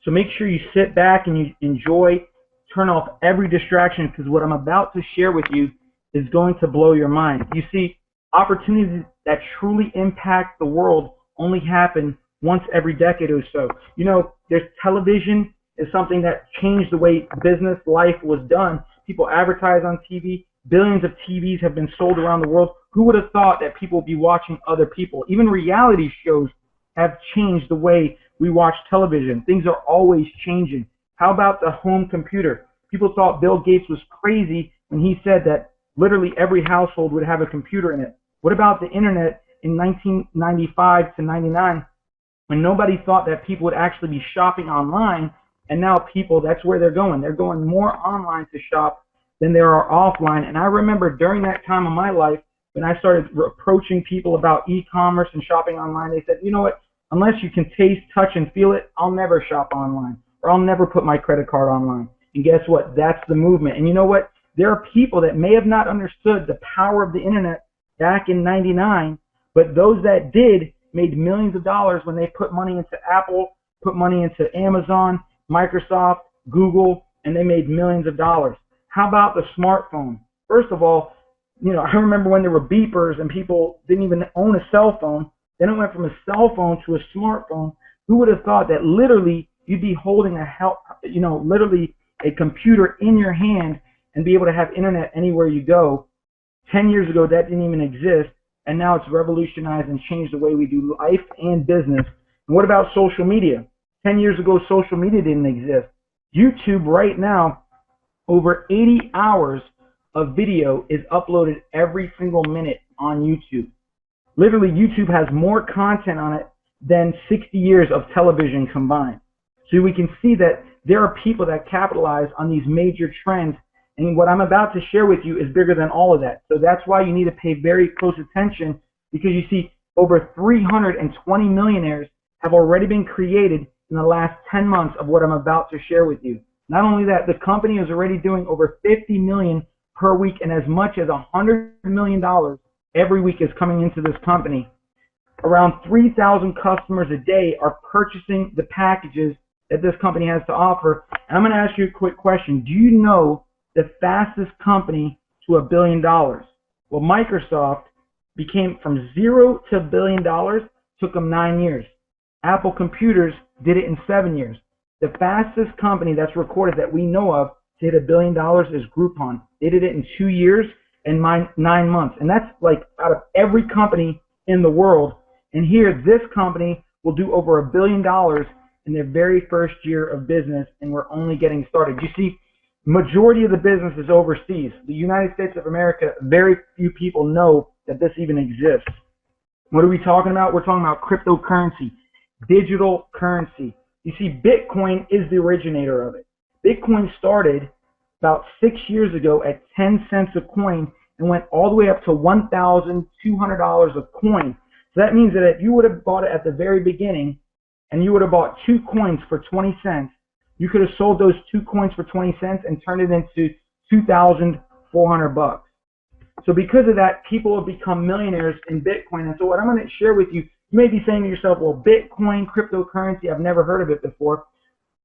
So make sure you sit back and you enjoy, turn off every distraction, because what I'm about to share with you is going to blow your mind. You see, opportunities that truly impact the world only happen once every decade or so. You know, there's television is something that changed the way business life was done. People advertise on TV. Billions of TVs have been sold around the world. Who would have thought that people would be watching other people? Even reality shows have changed the way we watch television. Things are always changing. How about the home computer? People thought Bill Gates was crazy when he said that literally every household would have a computer in it. What about the internet in 1995 to 99, when nobody thought that people would actually be shopping online, and now people, that's where they're going. They're going more online to shop than they are offline. And I remember during that time of my life, when I started approaching people about e-commerce and shopping online, they said, you know what, unless you can taste, touch, and feel it, I'll never shop online, or I'll never put my credit card online. And guess what? That's the movement. And you know what? There are people that may have not understood the power of the internet back in '99, but those that did made millions of dollars when they put money into Apple, put money into Amazon, Microsoft, Google, and they made millions of dollars. How about the smartphone? First of all, you know, I remember when there were beepers and people didn't even own a cell phone. Then it went from a cell phone to a smartphone. Who would have thought that literally you'd be holding literally a computer in your hand and be able to have internet anywhere you go? 10 years ago, that didn't even exist, and now it's revolutionized and changed the way we do life and business. And what about social media? 10 years ago, social media didn't exist. YouTube right now, over 80 hours of video is uploaded every single minute on YouTube. Literally, YouTube has more content on it than 60 years of television combined. So we can see that there are people that capitalize on these major trends, and what I'm about to share with you is bigger than all of that. So that's why you need to pay very close attention, because you see over 320 millionaires have already been created in the last 10 months of what I'm about to share with you. Not only that, the company is already doing over 50 million per week, and as much as $100 million every week is coming into this company. Around 3,000 customers a day are purchasing the packages that this company has to offer. And I'm going to ask you a quick question. Do you know the fastest company to $1 billion? Well, Microsoft became from 0 to $1 billion, took them 9 years. Apple Computers did it in 7 years. The fastest company that's recorded that we know of to hit $1 billion is Groupon. They did it in 2 years and 9 months. And that's like out of every company in the world. And here, this company will do over $1 billion in their very first year of business, and we're only getting started. You see, majority of the business is overseas. The United States of America, very few people know that this even exists. What are we talking about? We're talking about cryptocurrency, digital currency. You see, Bitcoin is the originator of it. Bitcoin started about 6 years ago at 10 cents a coin and went all the way up to $1,200 a coin. So that means that if you would have bought it at the very beginning and you would have bought 2 coins for 20 cents, you could have sold those 2 coins for 20 cents and turned it into $2,400. So because of that, people have become millionaires in Bitcoin. And so what I'm going to share with you, you may be saying to yourself, well, Bitcoin, cryptocurrency, I've never heard of it before.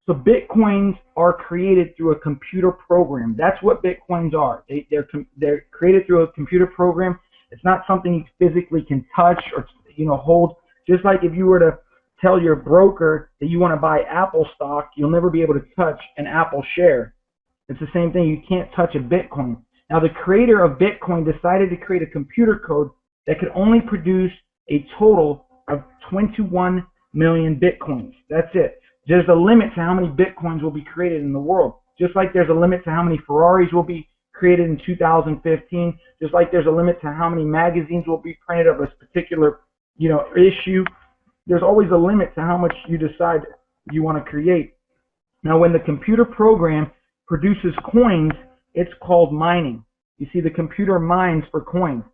So Bitcoins are created through a computer program. That's what Bitcoins are. They're created through a computer program. It's not something you physically can touch or hold. Just like if you were to tell your broker that you want to buy Apple stock, you'll never be able to touch an Apple share. It's the same thing. You can't touch a Bitcoin. Now, the creator of Bitcoin decided to create a computer code that could only produce a total of 21 million Bitcoins. That's it. There's a limit to how many Bitcoins will be created in the world. Just like there's a limit to how many Ferraris will be created in 2015. Just like there's a limit to how many magazines will be printed of a particular, issue. There's always a limit to how much you decide you want to create. Now, when the computer program produces coins, it's called mining. You see, the computer mines for coins.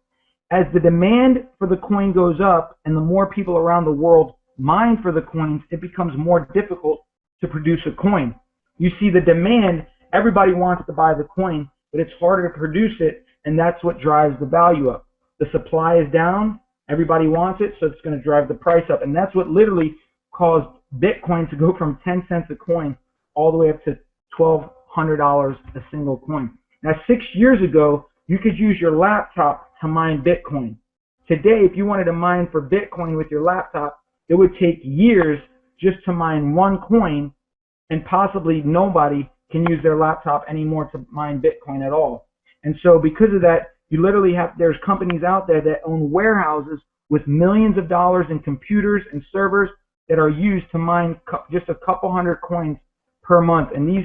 As the demand for the coin goes up and the more people around the world mine for the coins, it becomes more difficult to produce a coin. You see, the demand, everybody wants to buy the coin, but it's harder to produce it, and that's what drives the value up. The supply is down, everybody wants it, so it's going to drive the price up. And that's what literally caused Bitcoin to go from 10 cents a coin all the way up to $1,200 a single coin. Now, 6 years ago, you could use your laptop to mine Bitcoin. Today, if you wanted to mine for Bitcoin with your laptop, it would take years just to mine one coin, and possibly nobody can use their laptop anymore to mine Bitcoin at all. And so because of that, you literally there's companies out there that own warehouses with millions of dollars in computers and servers that are used to mine just a couple hundred coins per month. And these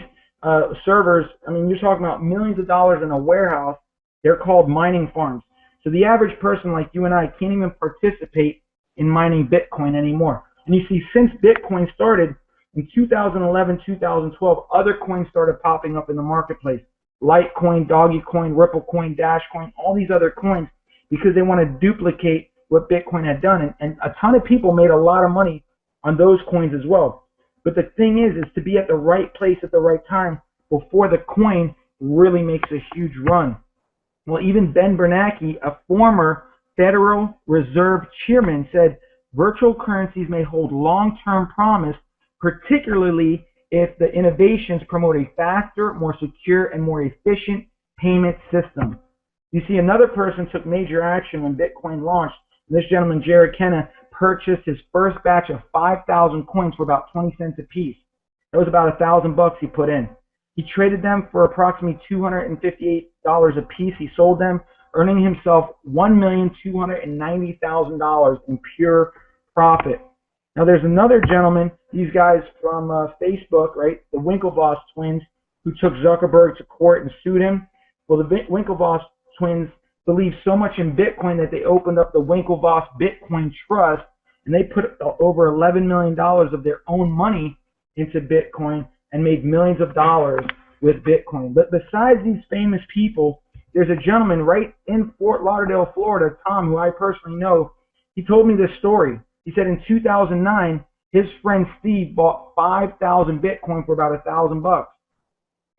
servers, I mean, you're talking about millions of dollars in a warehouse. They're called mining farms. So the average person like you and I can't even participate in mining Bitcoin anymore. And you see, since Bitcoin started in 2011, 2012, other coins started popping up in the marketplace. Litecoin, Dogecoin, Ripplecoin, Dashcoin, all these other coins, because they want to duplicate what Bitcoin had done. And a ton of people made a lot of money on those coins as well. But the thing is to be at the right place at the right time before the coin really makes a huge run. Well, even Ben Bernanke, a former Federal Reserve chairman, said virtual currencies may hold long-term promise, particularly if the innovations promote a faster, more secure, and more efficient payment system. You see, another person took major action when Bitcoin launched. This gentleman, Jared Kenna, purchased his first batch of 5,000 coins for about 20 cents a piece. That was about $1,000 he put in. He traded them for approximately $258 a piece. He sold them, earning himself $1,290,000 in pure profit. Now, there's another gentleman, these guys from Facebook, right, the Winklevoss twins, who took Zuckerberg to court and sued him. Well, the Winklevoss twins believe so much in Bitcoin that they opened up the Winklevoss Bitcoin Trust, and they put over $11 million of their own money into Bitcoin and made millions of dollars with Bitcoin. But besides these famous people, there's a gentleman right in Fort Lauderdale, Florida, Tom, who I personally know. He told me this story. He said in 2009, his friend Steve bought 5,000 Bitcoin for about $1,000.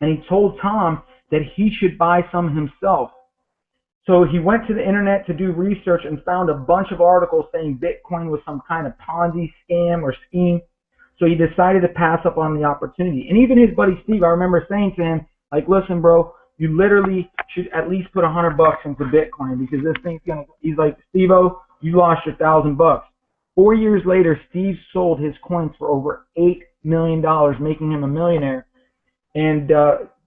And he told Tom that he should buy some himself. So he went to the internet to do research and found a bunch of articles saying Bitcoin was some kind of Ponzi scam or scheme. So he decided to pass up on the opportunity. And even his buddy Steve, I remember saying to him, like, listen, bro, you literally should at least put $100 into Bitcoin because this thing's gonna. He's like, Steve-O, you lost your $1,000. 4 years later, Steve sold his coins for over $8 million, making him a millionaire. And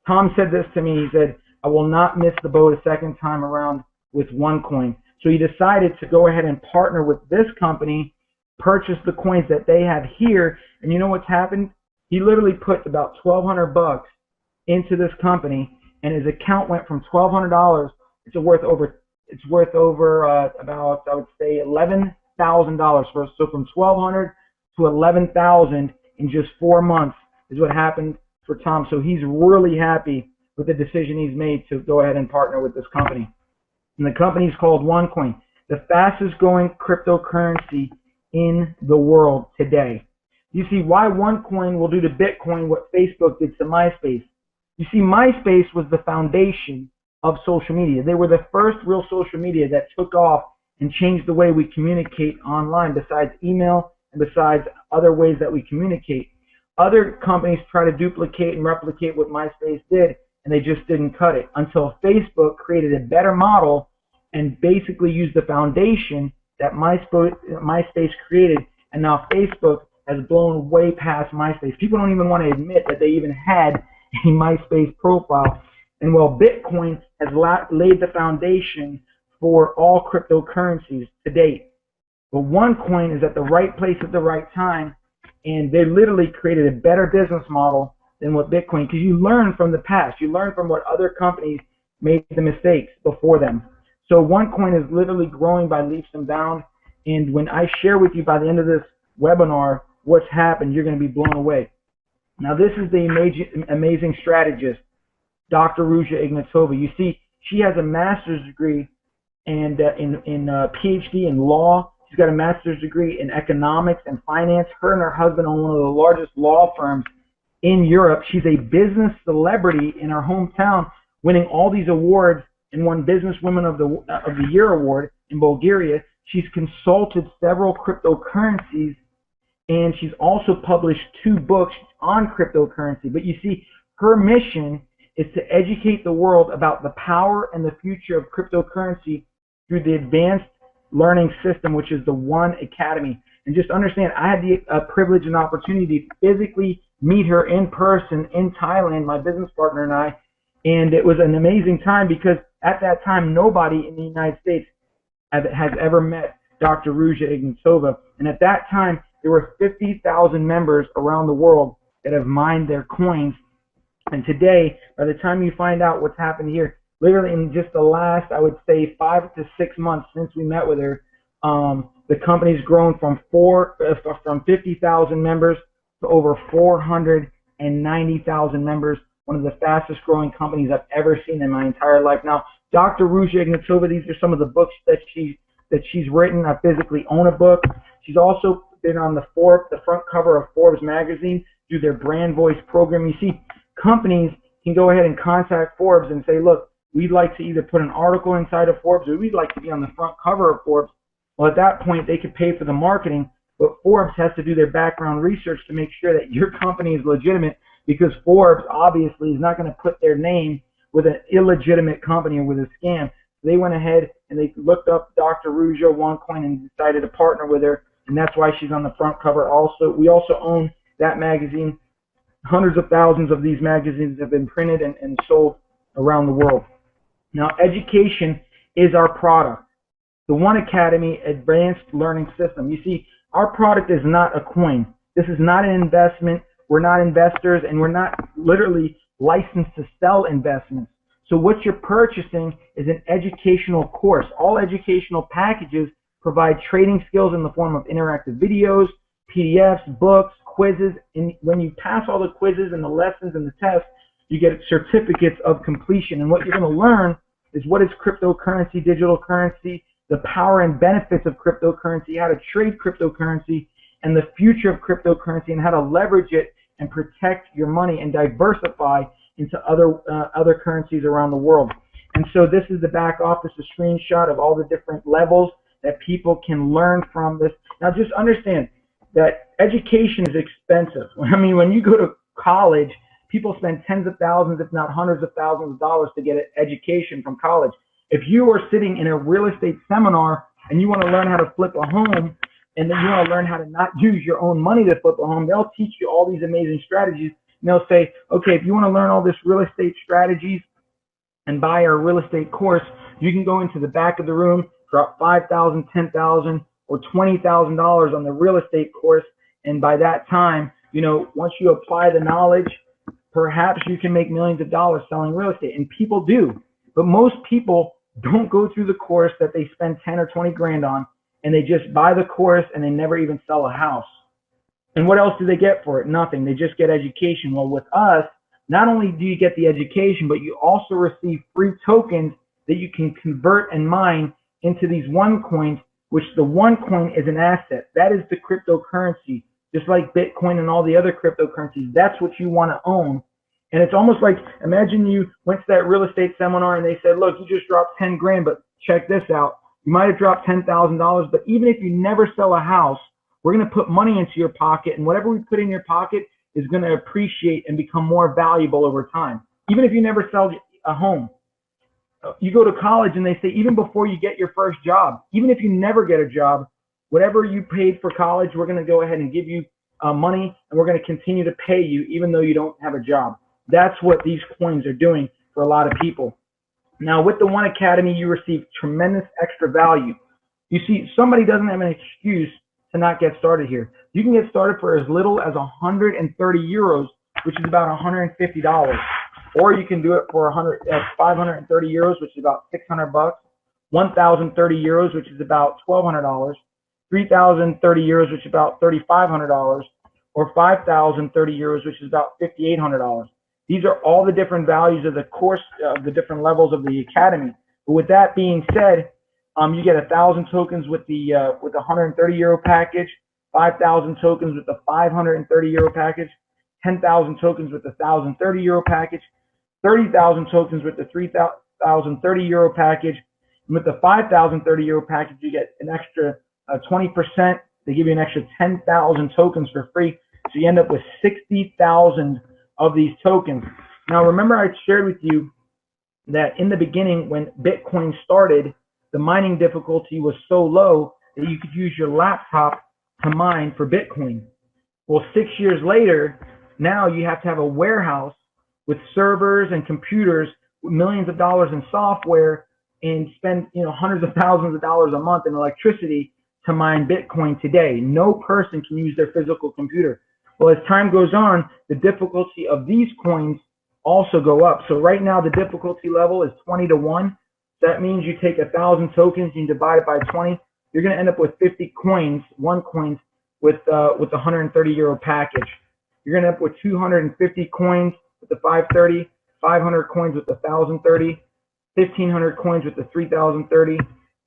Tom said this to me. He said, I will not miss the boat a second time around with OneCoin. So he decided to go ahead and partner with this company, purchase the coins that they have here. And you know what's happened? He literally put about $1,200 into this company, and his account went from $1,200. It's worth over about, I would say, $11,000 for us. So from $1,200 to $11,000 in just 4 months is what happened for Tom. So he's really happy with the decision he's made to go ahead and partner with this company. And the company is called OneCoin, the fastest growing cryptocurrency in the world today. You see why OneCoin will do to Bitcoin what Facebook did to MySpace. You see, MySpace was the foundation of social media. They were the first real social media that took off and changed the way we communicate online, besides email and besides other ways that we communicate. Other companies try to duplicate and replicate what MySpace did, and they just didn't cut it until Facebook created a better model and basically used the foundation that MySpace created, and now Facebook has blown way past MySpace. People don't even want to admit that they even had a MySpace profile. And well, Bitcoin has laid the foundation for all cryptocurrencies to date. But OneCoin is at the right place at the right time, and they literally created a better business model than what Bitcoin, because you learn from the past. You learn from what other companies made the mistakes before them. So OneCoin is literally growing by leaps and bounds. And when I share with you by the end of this webinar what's happened, you're going to be blown away. Now, this is the amazing strategist, Dr. Ruja Ignatova. You see, she has a master's degree and in PhD in law. She's got a master's degree in economics and finance. Her and her husband own one of the largest law firms in Europe. She's a business celebrity in her hometown, winning all these awards and won Businesswoman of the Year award in Bulgaria. She's consulted several cryptocurrencies and she's also published 2 books on cryptocurrency. But you see, her mission is to educate the world about the power and the future of cryptocurrency through the advanced learning system, which is the OneAcademy. And just understand, I had the privilege and opportunity to physically meet her in person in Thailand, my business partner and I, and it was an amazing time because at that time, nobody in the United States has ever met Dr. Ruja Ignatova. And at that time, there were 50,000 members around the world that have mined their coins. And today, by the time you find out what's happened here, literally in just the last, I would say, 5 to 6 months since we met with her, the company's grown from 50,000 members to over 490,000 members. One of the fastest growing companies I've ever seen in my entire life. Now, Dr. Ruja Ignatova, these are some of the books that she's written. I physically own a book. She's also been on the front cover of Forbes magazine through their Brand Voice program. You see, companies can go ahead and contact Forbes and say, look, we'd like to either put an article inside of Forbes or we'd like to be on the front cover of Forbes. Well, at that point, they could pay for the marketing, but Forbes has to do their background research to make sure that your company is legitimate, because Forbes obviously is not going to put their name with an illegitimate company or with a scam. They went ahead and they looked up Dr. Ruja OneCoin and decided to partner with her, and that's why she's on the front cover. Also, we also own that magazine. Hundreds of thousands of these magazines have been printed and sold around the world. Now, education is our product. The OneAcademy Advanced Learning System. You see, our product is not a coin. This is not an investment. We're not investors, and we're not literally licensed to sell investments. So what you're purchasing is an educational course. All educational packages provide trading skills in the form of interactive videos, PDFs, books, quizzes. And when you pass all the quizzes and the lessons and the tests, you get certificates of completion. And what you're going to learn is what is cryptocurrency, digital currency, the power and benefits of cryptocurrency, how to trade cryptocurrency, and the future of cryptocurrency, and how to leverage it and protect your money and diversify into other currencies around the world. And so this is the back office, a screenshot of all the different levels that people can learn from this. Now just understand that education is expensive. I mean, when you go to college, people spend tens of thousands, if not hundreds of thousands of dollars to get an education from college. If you are sitting in a real estate seminar and you want to learn how to flip a home, and then you want to learn how to not use your own money to flip a home, they'll teach you all these amazing strategies. And they'll say, okay, if you want to learn all this real estate strategies and buy our real estate course, you can go into the back of the room, drop $5,000, $10,000, or $20,000 on the real estate course. And by that time, you know, once you apply the knowledge, perhaps you can make millions of dollars selling real estate. And people do. But most people don't go through the course that they spend 10 or 20 grand on, and they just buy the course and they never even sell a house. And what else do they get for it? Nothing. They just get education. Well, with us, not only do you get the education, but you also receive free tokens that you can convert and mine into these OneCoins, which the OneCoin is an asset. That is the cryptocurrency, just like Bitcoin and all the other cryptocurrencies. That's what you want to own. And it's almost like, imagine you went to that real estate seminar and they said, look, you just dropped 10 grand, but check this out. You might have dropped $10,000, but even if you never sell a house, we're going to put money into your pocket, and whatever we put in your pocket is going to appreciate and become more valuable over time. Even if you never sell a home. You go to college and they say, even before you get your first job, even if you never get a job, whatever you paid for college, we're going to go ahead and give you money, and we're going to continue to pay you even though you don't have a job. That's what these coins are doing for a lot of people. Now, with the OneAcademy, you receive tremendous extra value. You see, somebody doesn't have an excuse to not get started here. You can get started for as little as 130 euros, which is about $150. Or you can do it for 530 euros, which is about 600 bucks. 1,030 euros, which is about $1,200. 3,030 euros, which is about $3,500. Or 5,030 euros, which is about $5,800. These are all the different values of the course, the different levels of the academy. But with that being said, you get 1,000 tokens with the 130 euro package, 5,000 tokens with the 530 euro package, 10,000 tokens with the 1,030 euro package, 30,000 tokens with the 3,030 euro package, and with the 5,030 euro package, you get an extra 20% they give you an extra 10,000 tokens for free. So you end up with 60,000 of these tokens. Now, remember I shared with you that in the beginning when Bitcoin started, the mining difficulty was so low that you could use your laptop to mine for Bitcoin. Well, 6 years later, now you have to have a warehouse with servers and computers with millions of dollars in software and spend hundreds of thousands of dollars a month in electricity to mine Bitcoin today. No person can use their physical computer. Well, as time goes on, the difficulty of these coins also go up. So right now the difficulty level is 20 to 1. That means you take 1,000 tokens and you divide it by 20. You're going to end up with 50 coins, one coins, with a 130-euro package. You're going to end up with 250 coins with the 530, 500 coins with the 1,030, 1,500 coins with the 3,030,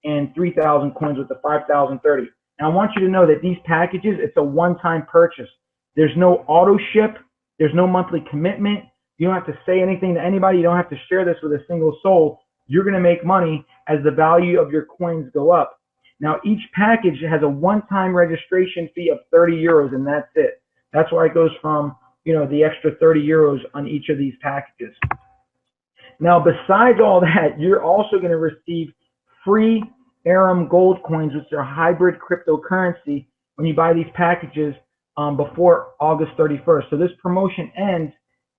and 3,000 coins with the 5,030. Now I want you to know that these packages, it's a one-time purchase. There's no auto ship. There's no monthly commitment. You don't have to say anything to anybody. You don't have to share this with a single soul. You're going to make money as the value of your coins go up. Now, each package has a one-time registration fee of 30 euros, and that's it. That's why it goes from, the extra 30 euros on each of these packages. Now, besides all that, you're also going to receive free Aram gold coins, which are hybrid cryptocurrency, when you buy these packages before August 31st. So this promotion ends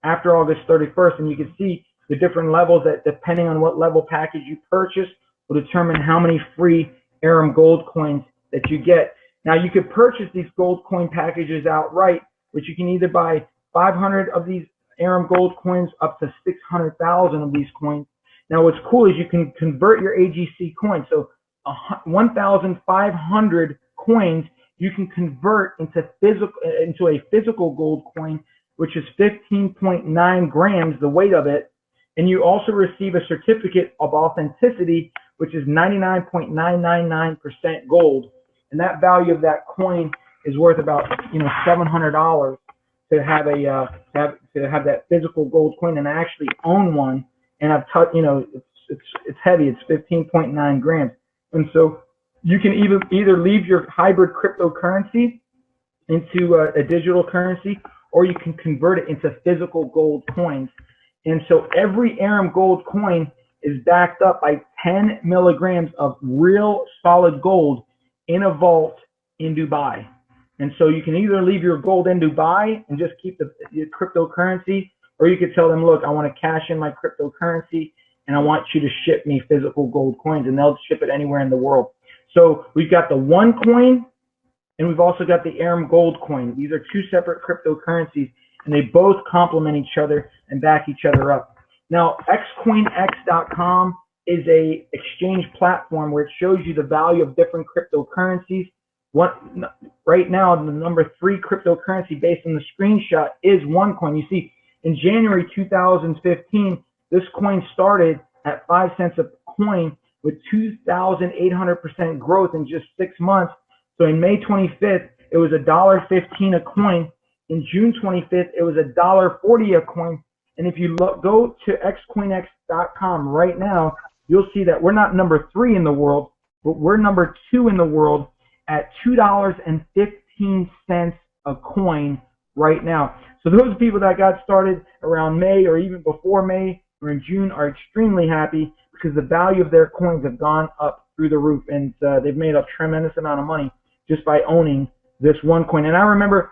after August 31st, and you can see the different levels that, depending on what level package you purchase, will determine how many free Aram gold coins that you get. Now, you could purchase these gold coin packages outright, which you can either buy 500 of these Aram gold coins up to 600,000 of these coins. Now, what's cool is you can convert your AGC coins. So 1,500 coins you can convert into a physical gold coin, which is 15.9 grams, the weight of it. And you also receive a certificate of authenticity, which is 99.999% gold. And that value of that coin is worth about $700 to have have that physical gold coin. And I actually own one, and I've it's heavy. It's 15.9 grams. And so you can either leave your hybrid cryptocurrency into a digital currency, or you can convert it into physical gold coins. And so every Aram gold coin is backed up by 10 milligrams of real solid gold in a vault in Dubai. And so you can either leave your gold in Dubai and just keep your cryptocurrency, or you could tell them, look, I want to cash in my cryptocurrency and I want you to ship me physical gold coins, and they'll ship it anywhere in the world. So we've got the one coin, and we've also got the Aram gold coin. These are two separate cryptocurrencies, and they both complement each other and back each other up. Now, xcoinx.com is a exchange platform where it shows you the value of different cryptocurrencies. Right now, the number 3 cryptocurrency based on the screenshot is OneCoin. You see, in January 2015, this coin started at 5 cents a coin with 2,800% growth in just 6 months. So in May 25th, it was $1.15 a coin. In June 25th, it was $1.40 a coin. And if you go to xcoinx.com right now, you'll see that we're not number 3 in the world, but we're number 2 in the world at $2.15 a coin right now. So those people that got started around May or even before May or in June are extremely happy because the value of their coins have gone up through the roof, and they've made a tremendous amount of money just by owning this one coin. And I remember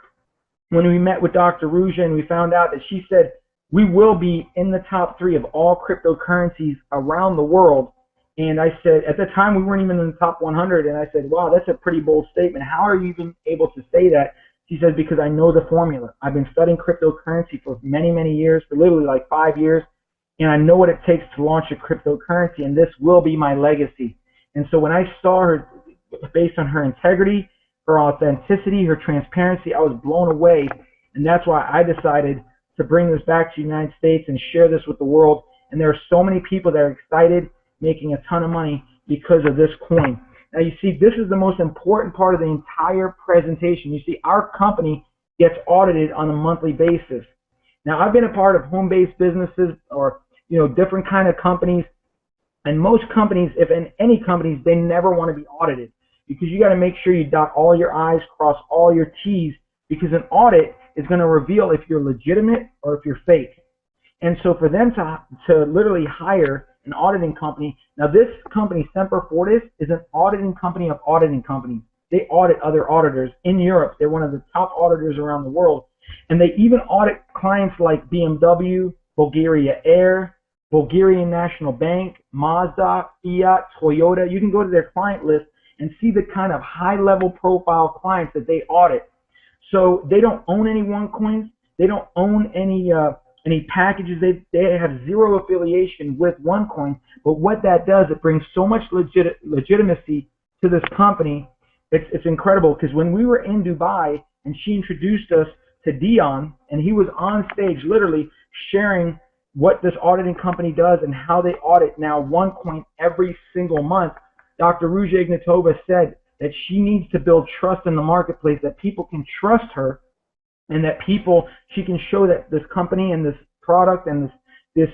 when we met with Dr. Ruja and we found out that she said we will be in the top 3 of all cryptocurrencies around the world. And I said, at the time we weren't even in the top 100, and I said, wow, that's a pretty bold statement. How are you even able to say that? She said, because I know the formula. I've been studying cryptocurrency for many, many years, for literally like 5 years, and I know what it takes to launch a cryptocurrency, and this will be my legacy. And so when I saw her, based on her integrity, her authenticity, her transparency, I was blown away. And that's why I decided to bring this back to the United States and share this with the world. And there are so many people that are excited, making a ton of money because of this coin. Now you see, this is the most important part of the entire presentation. You see, our company gets audited on a monthly basis. Now I've been a part of home-based businesses or different kind of companies, and most companies, if in any companies, they never want to be audited because you got to make sure you dot all your I's, cross all your T's, because an audit is going to reveal if you're legitimate or if you're fake. And so for them to literally hire an auditing company, now this company, Semper Fortis, is an auditing company of auditing companies. They audit other auditors in Europe. They're one of the top auditors around the world. And they even audit clients like BMW, Bulgaria Air, Bulgarian National Bank, Mazda, Fiat, Toyota. You can go to their client list and see the kind of high-level profile clients that they audit. So they don't own any OneCoins. They don't own any packages. They have zero affiliation with OneCoin. But what that does, it brings so much legitimacy to this company. It's incredible, because when we were in Dubai and she introduced us to Dion, and he was on stage literally sharing what this auditing company does and how they audit now OneCoin every single month, Dr. Ruja Ignatova said that she needs to build trust in the marketplace, that people can trust her, and that she can show that this company and this product and this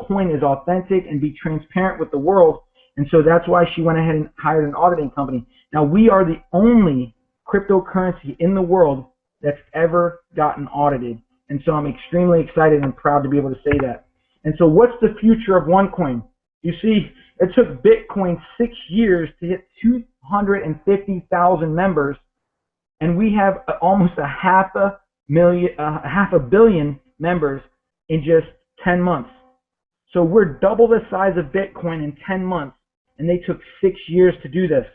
coin is authentic and be transparent with the world. And so that's why she went ahead and hired an auditing company. Now, we are the only cryptocurrency in the world that's ever gotten audited. And so I'm extremely excited and proud to be able to say that. And so what's the future of OneCoin? You see, it took Bitcoin 6 years to hit 250,000 members, and we have almost a half a billion members in just 10 months. So we're double the size of Bitcoin in 10 months, and they took 6 years to do this.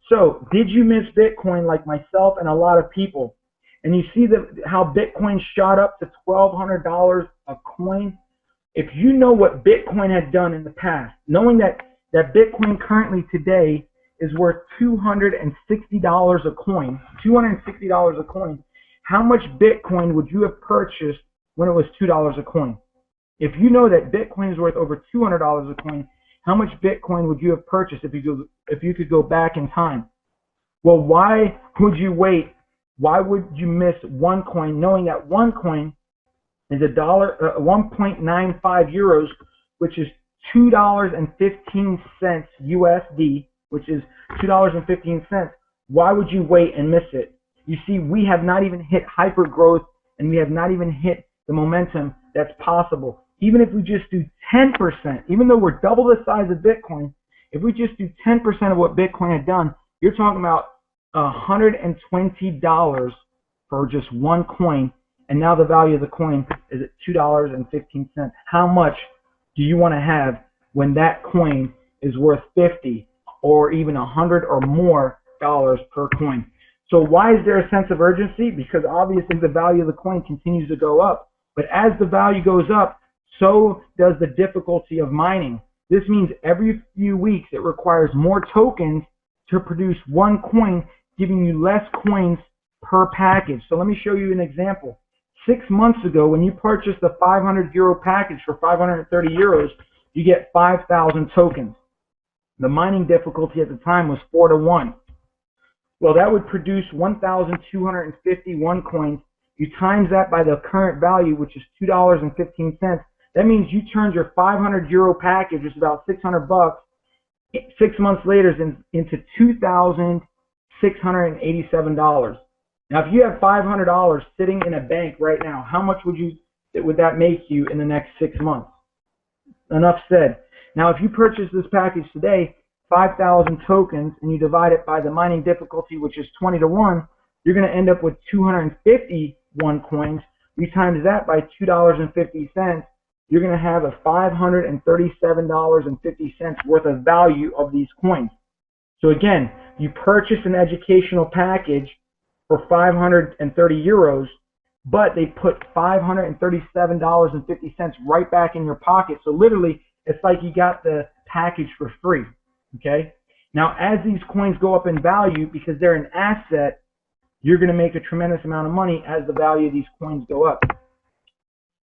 So did you miss Bitcoin like myself and a lot of people? And you see how Bitcoin shot up to $1,200 a coin? If you know what Bitcoin had done in the past, knowing that Bitcoin currently today is worth $260 a coin, $260 a coin, how much Bitcoin would you have purchased when it was $2 a coin? If you know that Bitcoin is worth over $200 a coin, how much Bitcoin would you have purchased if you could go back in time? Well, why would you wait? Why would you miss OneCoin, knowing that OneCoin is $1.95 euros, which is $2.15 USD, which is $2.15. Why would you wait and miss it? You see, we have not even hit hyper growth, and we have not even hit the momentum that's possible. Even if we just do 10%, even though we're double the size of Bitcoin, if we just do 10% of what Bitcoin had done, you're talking about $120 for just one coin, and now the value of the coin is at $2.15. How much do you want to have when that coin is worth 50 or even 100 or more dollars per coin? So why is there a sense of urgency? Because obviously the value of the coin continues to go up. But as the value goes up, so does the difficulty of mining. This means every few weeks it requires more tokens to produce one coin, giving you less coins per package. So let me show you an example. 6 months ago, when you purchased the 500 euro package for 530 euros, you get 5,000 tokens. The mining difficulty at the time was 4 to 1. Well, that would produce 1,251 coins. You times that by the current value, which is $2.15. That means you turned your 500 euro package, which is about 600 bucks, 6 months later into $2,687. Now, if you have $500 sitting in a bank right now, how much would that make you in the next 6 months? Enough said. Now, if you purchase this package today, 5,000 tokens, and you divide it by the mining difficulty, which is 20 to 1, you're going to end up with 251 coins. You times that by $2.50, you're going to have a $537.50 worth of value of these coins. So again, you purchase an educational package for 530 euros, but they put $537.50 right back in your pocket. So literally, it's like you got the package for free. Okay? Now, as these coins go up in value, because they're an asset, you're going to make a tremendous amount of money as the value of these coins go up.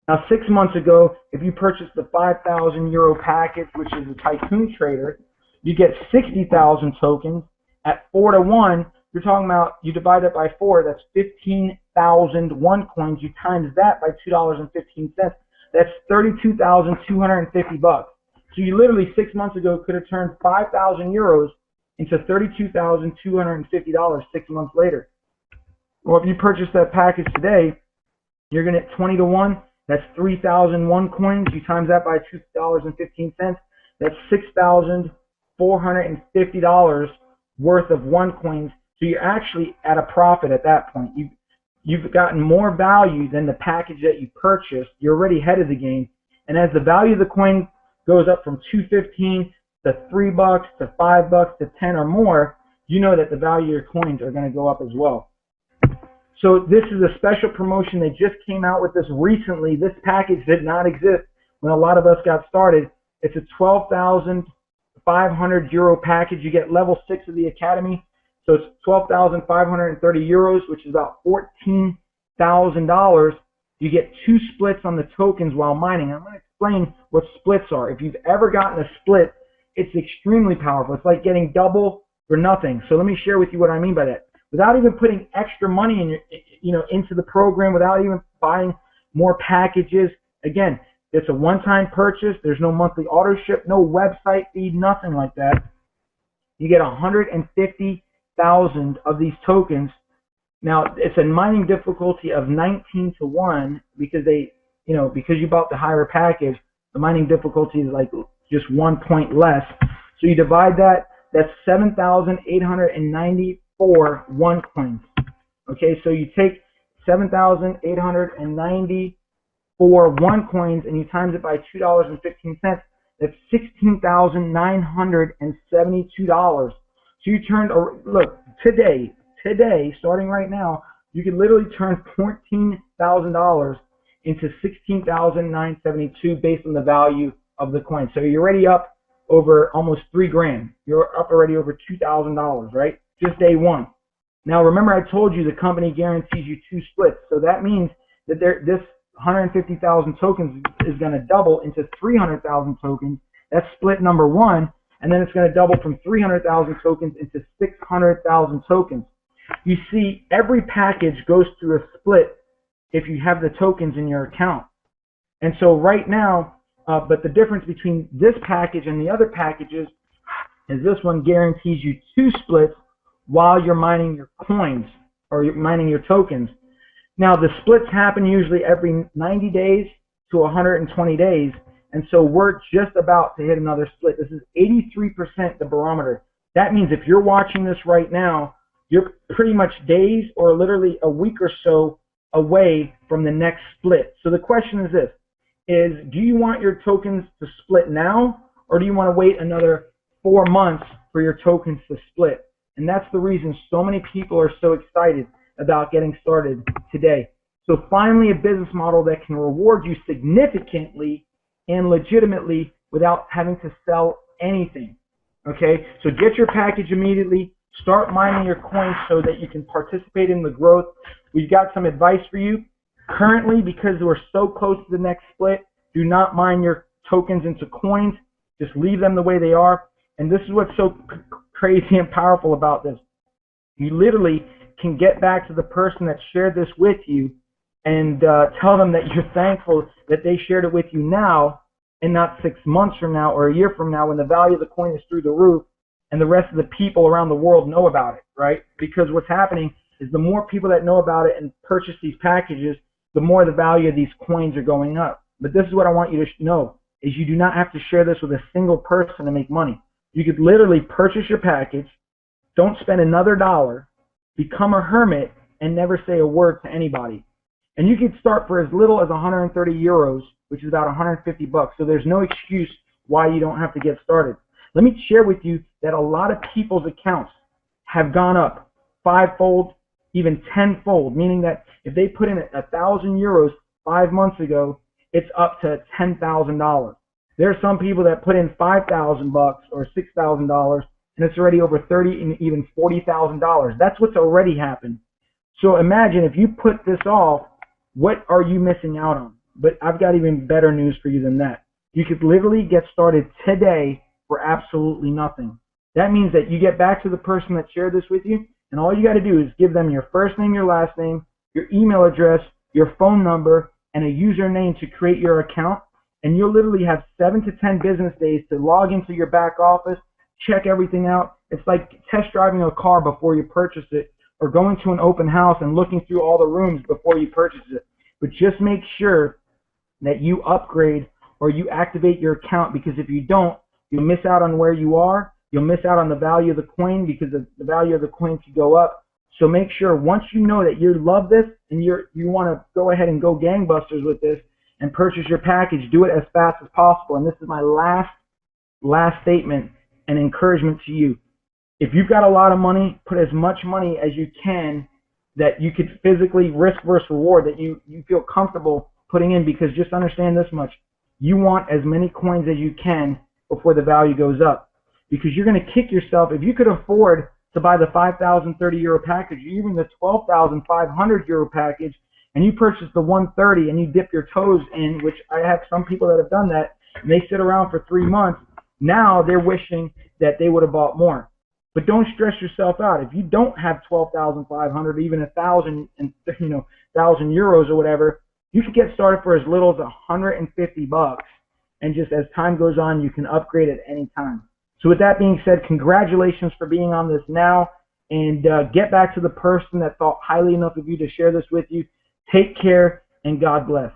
Now, 6 months ago, if you purchased the 5,000 euro package, which is a Tycoon Trader, you get 60,000 tokens. At 4 to 1, you're talking about, you divide it by 4, that's 15,000 OneCoins. You times that by $2.15. That's 32,250 bucks. So you literally 6 months ago could have turned 5,000 euros into $32,250 6 months later. Well, if you purchase that package today, you're going to get 20 to 1. That's 3,001 coins. You times that by $2.15. That's $6,450 worth of one coins. So you're actually at a profit at that point. You've gotten more value than the package that you purchased. You're already ahead of the game. And as the value of the coin goes up from $2.15 to $3 to $5 to 10 or more, you know that the value of your coins are going to go up as well. So this is a special promotion. They just came out with this recently. This package did not exist when a lot of us got started. It's a 12,500 euro package. You get level 6 of the Academy. So it's 12,530 euros, which is about $14,000. You get 2 splits on the tokens while mining. I'm going to explain what splits are. If you've ever gotten a split, it's extremely powerful. It's like getting double for nothing. So let me share with you what I mean by that. Without even putting extra money in into the program, without even buying more packages. Again, it's a one-time purchase. There's no monthly auto ship, no website fee, nothing like that. You get 150,000 of these tokens. Now, it's a mining difficulty of 19 to 1 because because you bought the higher package, the mining difficulty is like just 1 point less. So you divide that, that's 7,894 one coins. Okay, so you take 7,894 one coins and you times it by $2.15. That's $16,972. So you turned, look, today, starting right now, you can literally turn $14,000 into $16,972 based on the value of the coin. So you're already up over almost $3,000. You're up already over $2,000, right? Just day one. Now remember, I told you the company guarantees you 2 splits. So that means that this 150,000 tokens is going to double into 300,000 tokens. That's split number 1. And then it's going to double from 300,000 tokens into 600,000 tokens. You see, every package goes through a split if you have the tokens in your account. And so right now, but the difference between this package and the other packages is this one guarantees you 2 splits while you're mining your coins or you're mining your tokens. Now, the splits happen usually every 90 days to 120 days. And so we're just about to hit another split. This is 83% the barometer. That means if you're watching this right now, you're pretty much days or literally a week or so away from the next split. So the question is this, do you want your tokens to split now, or do you want to wait another 4 months for your tokens to split? And that's the reason so many people are so excited about getting started today. So finally, a business model that can reward you significantly and legitimately without having to sell anything. Okay, so get your package immediately. Start mining your coins so that you can participate in the growth. We've got some advice for you. Currently, because we're so close to the next split, do not mine your tokens into coins. Just leave them the way they are. And this is what's so crazy and powerful about this. You literally can get back to the person that shared this with you and tell them that you're thankful that they shared it with you now and not 6 months from now or a year from now when the value of the coin is through the roof and the rest of the people around the world know about it, right? Because what's happening is the more people that know about it and purchase these packages, the more the value of these coins are going up. But this is what I want you to know, is you do not have to share this with a single person to make money. You could literally purchase your package, don't spend another dollar, become a hermit, and never say a word to anybody. And you could start for as little as 130 euros, which is about 150 bucks. So there's no excuse why you don't have to get started. Let me share with you that a lot of people's accounts have gone up 5-fold, even 10-fold, meaning that if they put in 1,000 euros 5 months ago, it's up to $10,000. There are some people that put in 5,000 bucks or $6,000, and it's already over $30,000 and even $40,000. That's what's already happened. So imagine if you put this off, what are you missing out on? But I've got even better news for you than that. You could literally get started today for absolutely nothing. That means that you get back to the person that shared this with you, and all you got to do is give them your first name, your last name, your email address, your phone number, and a username to create your account. And you'll literally have 7 to 10 business days to log into your back office, check everything out. It's like test driving a car before you purchase it, or going to an open house and looking through all the rooms before you purchase it. But just make sure that you upgrade or you activate your account, because if you don't, you'll miss out on where you are. You'll miss out on the value of the coin, because the value of the coin could go up. So make sure, once you know that you love this and you want to go ahead and go gangbusters with this and purchase your package, do it as fast as possible. And this is my last statement and encouragement to you. If you've got a lot of money, put as much money as you can that you could physically risk versus reward, that you feel comfortable putting in, because just understand this much. You want as many coins as you can before the value goes up, because you're going to kick yourself. If you could afford to buy the 5,030 euro package, or even the 12,500 euro package, and you purchase the 130 and you dip your toes in, which I have some people that have done that, and they sit around for 3 months, now they're wishing that they would have bought more. But don't stress yourself out. If you don't have 12,500, even 1,000, thousand euros or whatever, you can get started for as little as $150. And just as time goes on, you can upgrade at any time. So with that being said, congratulations for being on this now. And get back to the person that thought highly enough of you to share this with you. Take care, and God bless.